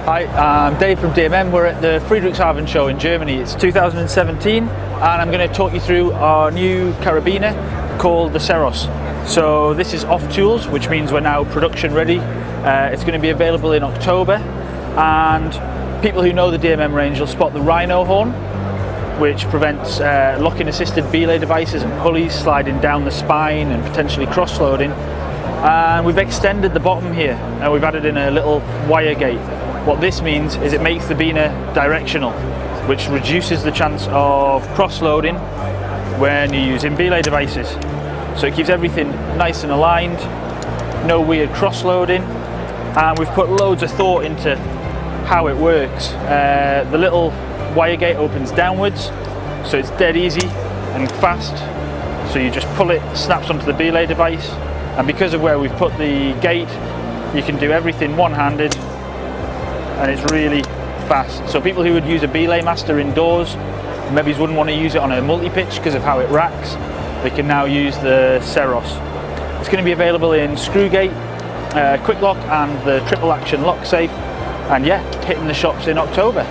Hi, I'm Dave from DMM. We're at the Friedrichshafen show in Germany. It's 2017 and I'm going to talk you through our new carabiner called the Ceros. So this is off tools, which means we're now production ready. It's going to be available in October, and people who know the DMM range will spot the Rhino Horn, which prevents locking assisted belay devices and pulleys sliding down the spine and potentially cross-loading. And we've extended the bottom here and we've added in a little wire gate. What this means is it makes the biner directional, which reduces the chance of cross-loading when you're using belay devices. So it keeps everything nice and aligned, no weird cross-loading, and we've put loads of thought into how it works. The little wire gate opens downwards, so it's dead easy and fast. So you just pull it, snaps onto the belay device, and because of where we've put the gate, you can do everything one-handed, and it's really fast. So people who would use a belay master indoors, maybe wouldn't want to use it on a multi-pitch because of how it racks, they can now use the Ceros. It's going to be available in screw gate, quick lock and the triple action lock safe, and yeah, hitting the shops in October.